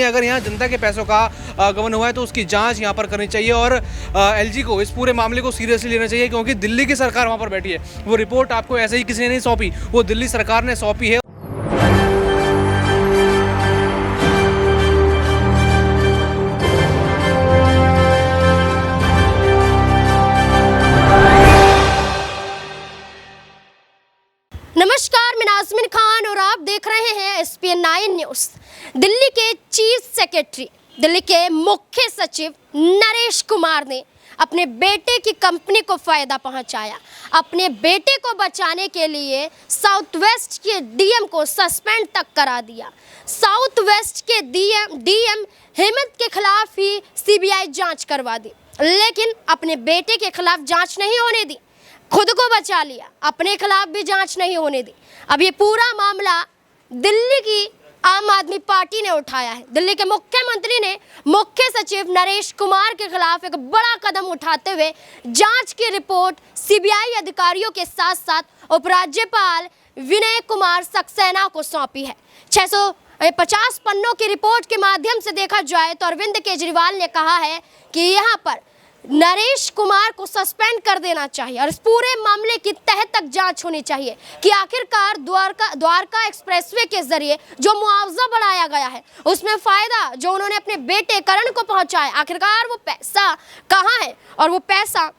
अगर यहाँ जनता के पैसों का गबन हुआ है तो उसकी जांच यहाँ पर करनी चाहिए और एलजी को इस पूरे मामले को सीरियसली लेना चाहिए, क्योंकि दिल्ली की सरकार वहाँ पर बैठी है। वो रिपोर्ट आपको ऐसे ही किसी ने नहीं सौंपी, वो दिल्ली सरकार ने सौंपी है। नमस्कार, मैं नाज़मीन खान और आप देख रहे हैं SPN 9 न्यूज़। दिल्ली के चीफ सेक्रेटरी, दिल्ली के मुख्य सचिव नरेश कुमार ने अपने बेटे की कंपनी को फायदा पहुंचाया। अपने बेटे को बचाने के लिए साउथ वेस्ट के डीएम को सस्पेंड तक करा दिया। साउथ वेस्ट के डीएम हेमंत के खिलाफ ही सीबीआई जांच करवा दी, लेकिन अपने बेटे के खिलाफ जांच नहीं होने दी। खुद को बचा लिया, अपने खिलाफ भी जांच नहीं होने दी। अब ये पूरा मामला दिल्ली की आम आदमी पार्टी ने उठाया है। दिल्ली के मुख्यमंत्री ने मुख्य सचिव नरेश कुमार के खिलाफ एक बड़ा कदम उठाते हुए जांच की रिपोर्ट सीबीआई अधिकारियों के साथ साथ उपराज्यपाल विनय कुमार सक्सेना को सौंपी है। 650 पन्नों की रिपोर्ट के माध्यम से देखा जाए तो अरविंद केजरीवाल ने कहा है कि यहाँ पर नरेश कुमार को सस्पेंड कर देना चाहिए और इस पूरे मामले की तह तक जांच होनी चाहिए कि आखिरकार द्वारका एक्सप्रेसवे के जरिए जो मुआवजा बढ़ाया गया है उसमें फायदा जो उन्होंने अपने बेटे करण को पहुंचाया, आखिरकार वो पैसा कहां है और वो पैसा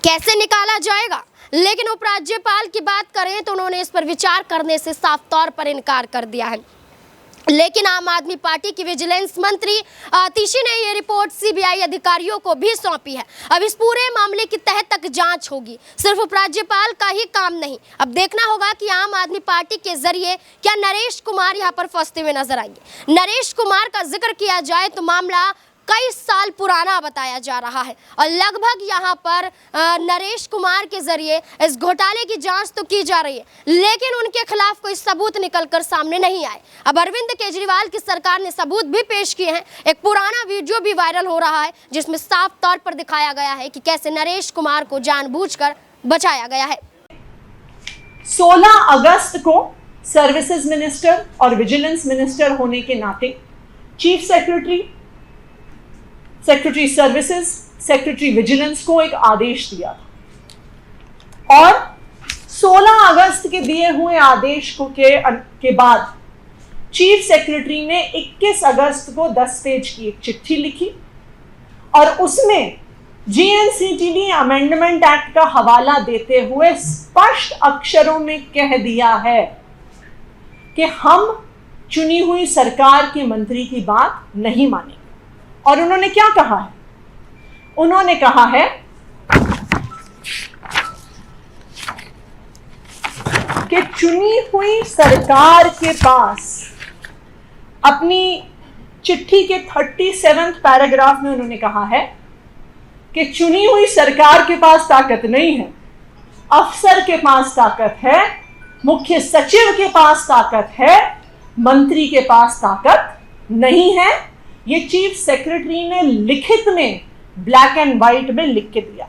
कैसे निकाला जाएगा। लेकिन उपराज्यपाल की बात करें तो उन्होंने इस पर विचार करने से साफ तौर पर इनकार कर दिया है। लेकिन आम आदमी पार्टी की विजिलेंस मंत्री आतिशी ने ये रिपोर्ट सीबीआई अधिकारियों को भी सौंपी है। अब इस पूरे मामले की तह तक जांच होगी, सिर्फ उपराज्यपाल का ही काम नहीं। अब देखना होगा कि आम आदमी पार्टी के जरिए क्या नरेश कुमार यहाँ पर फंसते हुए नजर आएंगे। नरेश कुमार का जिक्र किया जाए तो मामला कई साल पुराना बताया जा रहा है और लगभग यहाँ पर नरेश कुमार के जरिए इस घोटाले की जांच तो की जा रही है, लेकिन उनके खिलाफ कोई सबूत निकलकर सामने नहीं आए। अब अरविंद केजरीवाल की सरकार ने सबूत भी पेश किए हैं। एक पुराना वीडियो भी वायरल हो रहा है जिसमें साफ तौर पर दिखाया गया है कि कैसे नरेश कुमार को जानबूझकर बचाया गया है। 16 अगस्त को सर्विसेज मिनिस्टर और विजिलेंस मिनिस्टर होने के नाते chief secretary services, secretary vigilance को एक आदेश दिया था और 16 अगस्त के दिए हुए आदेश के बाद चीफ सेक्रेटरी ने 21 अगस्त को 10 पेज की एक चिट्ठी लिखी और उसमें जीएनसीटीडी अमेंडमेंट एक्ट का हवाला देते हुए स्पष्ट अक्षरों में कह दिया है कि हम चुनी हुई सरकार के मंत्री की बात नहीं मानेंगे। और उन्होंने क्या कहा है? उन्होंने कहा है कि चुनी हुई सरकार के पास, अपनी चिट्ठी के 37वें पैराग्राफ में उन्होंने कहा है कि चुनी हुई सरकार के पास ताकत नहीं है, अफसर के पास ताकत है, मुख्य सचिव के पास ताकत है, मंत्री के पास ताकत नहीं है। ये चीफ सेक्रेटरी ने लिखित में ब्लैक एंड व्हाइट में लिख के दिया।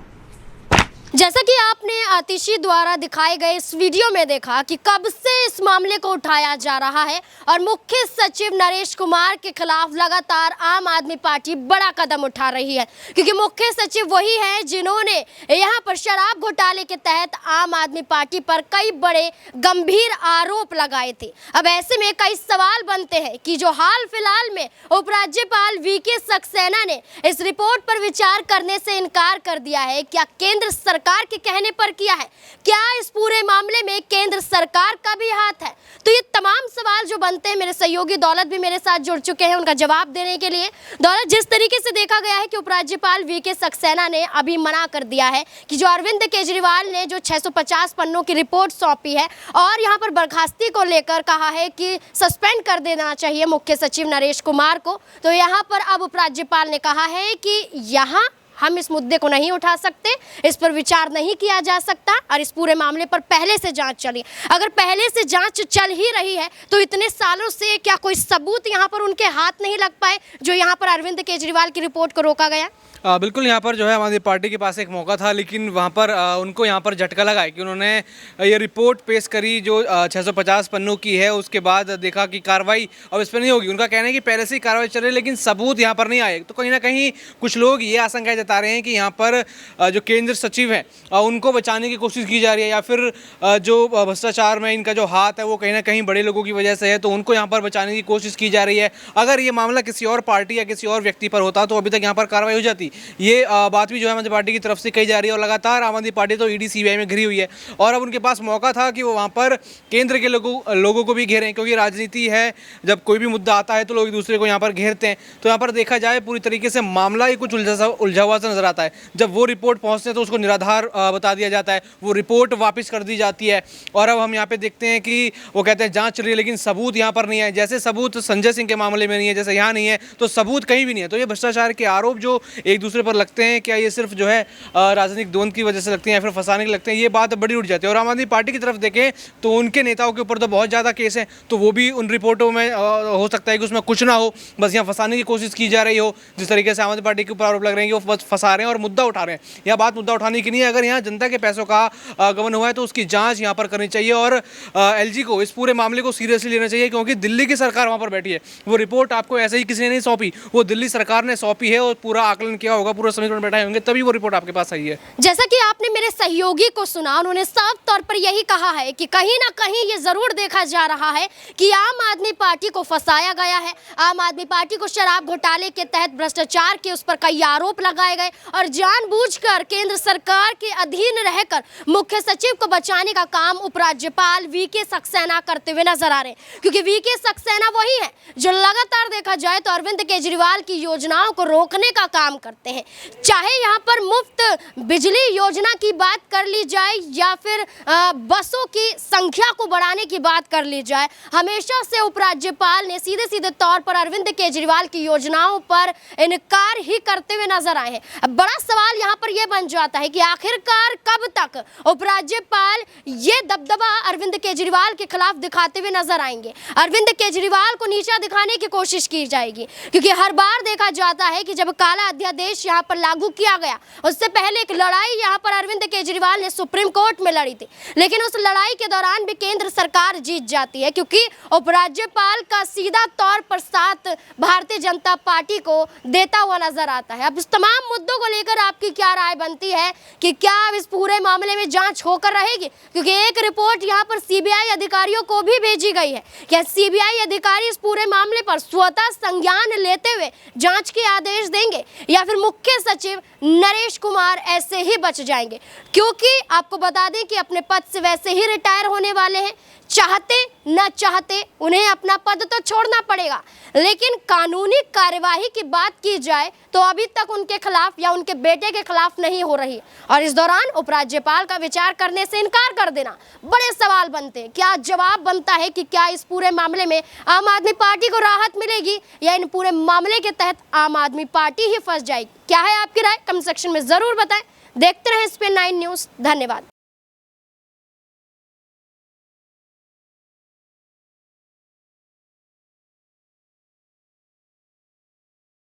जैसा कि आपने आतिशी द्वारा दिखाए गए इस वीडियो में देखा कि कब से इस मामले को उठाया जा रहा है और मुख्य सचिव नरेश कुमार के खिलाफ लगातार आम आदमी पार्टी बड़ा कदम उठा रही है, क्योंकि मुख्य सचिव वही है जिन्होंने यहाँ पर शराब घोटाले के तहत आम आदमी पार्टी पर कई बड़े गंभीर आरोप लगाए थे। अब ऐसे में कई सवाल बनते हैं कि जो हाल फिलहाल में उपराज्यपाल वीके सक्सेना ने इस रिपोर्ट पर विचार करने से इनकार कर दिया है, क्या केंद्र सरकार के कहने पर किया है? क्या इस पूरे मामले में केंद्र सरकार का भी हाथ है? तो ये तमाम सवाल जो बनते हैं, मेरे सहयोगी दौलत भी मेरे साथ जुड़ चुके हैं उनका जवाब देने के लिए। दौलत, जिस तरीके से देखा गया है कि उपराज्यपाल वीके सक्सेना ने अभी मना कर दिया है कि जो अरविंद केजरीवाल ने जो 650 पन्नों की रिपोर्ट सौंपी है और यहाँ पर बर्खास्ती को लेकर कहा है कि सस्पेंड कर देना चाहिए मुख्य सचिव नरेश कुमार को, तो यहाँ पर अब उपराज्यपाल ने कहा है कि यहाँ हम इस मुद्दे को नहीं उठा सकते, इस पर विचार नहीं किया जा सकता और इस पूरे मामले पर पहले से जांच चली। अगर पहले से जांच चल ही रही है तो इतने सालों से क्या कोई सबूत यहाँ पर उनके हाथ नहीं लग पाए जो यहाँ पर अरविंद केजरीवाल की रिपोर्ट को रोका गया? बिल्कुल, यहाँ पर जो है हमारी पार्टी के पास एक मौका था, लेकिन वहाँ पर उनको यहाँ पर झटका लगा है कि उन्होंने ये रिपोर्ट पेश करी जो 650 पन्नों की है। उसके बाद देखा कि कार्रवाई अब इस पर नहीं होगी। उनका कहना है कि पहले से ही कार्रवाई चल रही है लेकिन सबूत यहाँ पर नहीं आए। तो कहीं ना कहीं कुछ लोग ये आशंका जता रहे हैं कि यहाँ पर जो केंद्र सचिव हैं उनको बचाने की कोशिश की जा रही है, या फिर जो भ्रष्टाचार में इनका जो हाथ है वो कहीं ना कहीं बड़े लोगों की वजह से है, तो उनको यहाँ पर बचाने की कोशिश की जा रही है। अगर ये मामला किसी और पार्टी या किसी और व्यक्ति पर होता तो अभी तक यहाँ पर कार्रवाई हो जाती। ये बात भी जो है आम आदमी पार्टी की तरफ से कही जा रही है और लगातार आम आदमी पार्टी तो ईडी सीबीआई में घिरी हुई है और अब उनके पास मौका था कि वो वहाँ पर केंद्र के लोगों को भी घेरें, क्योंकि राजनीति है, जब कोई भी मुद्दा आता है तो लोग एक दूसरे को यहाँ पर घेरते हैं। तो यहाँ पर देखा जाए पूरी तरीके से मामला ही कुछ उलझा हुआ सा नजर आता है। जब वो रिपोर्ट पहुँचते हैं तो उसको निराधार बता दिया जाता है, वो रिपोर्ट वापस कर दी जाती है और अब हम यहाँ पे देखते हैं कि वो कहते हैं जाँच चल रही है लेकिन सबूत यहाँ पर नहीं है। जैसे सबूत संजय सिंह के मामले में नहीं है, जैसे यहाँ नहीं है, तो सबूत कहीं भी नहीं है। तो ये भ्रष्टाचार के आरोप जो एक दूसरे पर लगते हैं, क्या ये सिर्फ जो है राजनीतिक द्वंद्व की वजह से लगते हैं या फिर फंसाने के लगते हैं, ये बात बड़ी उठ जाती है। और आम आदमी पार्टी की तरफ देखें तो उनके नेताओं के ऊपर तो बहुत ज़्यादा केस हैं, तो वो भी उन रिपोर्टों में हो सकता है कि उसमें कुछ ना हो, बस यहाँ फंसाने की कोशिश की जा रही हो। जिस तरीके से आम आदमी पार्टी के ऊपर आरोप लग रहे हैं कि वो बस फंसा रहे हैं और मुद्दा उठा रहे हैं। यह बात मुद्दा उठाने की नहीं है। अगर यहाँ जनता के पैसों का गबन हुआ है तो उसकी जाँच यहाँ पर करनी चाहिए और LG को इस पूरे मामले को सीरियसली लेना चाहिए, क्योंकि दिल्ली की सरकार वहाँ पर बैठी है। वो रिपोर्ट आपको ऐसे ही किसी ने नहीं सौंपी, वो दिल्ली सरकार ने सौंपी है और पूरा आकलन किया होगा, पूरा समीकरण बैठाए होंगे, तभी वो रिपोर्ट आपके पास आई है। जैसा कि आपने मेरे सहयोगी को सुना, उन्होंने साफ तौर पर यही कहा है कि कहीं ना कहीं ये जरूर देखा जा रहा है कि आम आदमी पार्टी को फंसाया गया है। आम आदमी पार्टी को शराब घोटाले के तहत भ्रष्टाचार के उस पर कई आरोप लगाए गए और जानबूझकर केंद्र सरकार के अधीन रहकर मुख्य सचिव को बचाने का काम उपराज्यपाल वीके सक्सेना करते हुए नजर आ रहे हैं, क्योंकि वीके सक्सेना वही है जो लगातार देखा जाए तो अरविंद केजरीवाल की योजनाओं को रोकने का काम करते हैं। चाहे यहाँ पर मुफ्त बिजली योजना की बात कर ली जाए या फिर बसों की संख्या को बढ़ाने की बात कर ली जाए, हमेशा से उपराज्यपाल ने सीधे सीधे तौर पर अरविंद केजरीवाल की योजनाओं पर इनकार ही करते हुए नजर आए हैं। अब बड़ा सवाल यहाँ पर यह बन जाता है कि आखिरकार कब तक उपराज्यपाल ये दबदबा अरविंद केजरीवाल के खिलाफ दिखाते हुए नजर आएंगे। अरविंद केजरीवाल को नीचा दिखाने की कोशिश की जाएगी, क्योंकि हर बार देखा जाता है कि जब काला अध्यादेश यहाँ पर लागू किया गया, उससे पहले एक लड़ाई यहाँ पर अरविंद केजरीवाल ने सुप्रीम कोर्ट में लड़ी थी, लेकिन उस लड़ाई के दौरान भी केंद्र सरकार जीत जाती है, क्योंकि उपराज्यपाल का सीधा तौर पर साथ भारतीय जनता पार्टी को देता हुआ नजर आता है। अब इस तमाम मुद्दों को लेकर आपकी क्या राय बनती है कि क्या अब इस पूरे मामले में जांच होकर रहेगी? क्योंकि एक रिपोर्ट यहाँ पर सीबीआई अधिकारियों को भी भेजी गई है। क्या सीबीआई अधिकारी इस पूरे मामले पर स्वतः संज्ञान लेते हुए जांच के आदेश देंगे या फिर मुख्य सचिव नरेश कुमार ऐसे ही बच जाएंगे? क्योंकि आपको बता दें कि अपने पद से वैसे ही रिटायर होने वाले हैं, चाहते न चाहते उन्हें अपना पद तो छोड़ना पड़ेगा, लेकिन कानूनी कार्यवाही की बात की जाए तो अभी तक उनके खिलाफ या उनके बेटे के खिलाफ नहीं हो रही और इस दौरान उपराज्यपाल का विचार करने से इनकार कर देना, बड़े सवाल बनते हैं। क्या जवाब बनता है कि क्या इस पूरे मामले में आम आदमी पार्टी को राहत मिलेगी या इन पूरे मामले के तहत आम आदमी पार्टी ही फंस जाएगी? क्या है आपकी राय? कमेंट सेक्शन में जरूर बताएं। देखते रहें SPN9 न्यूज़। धन्यवाद।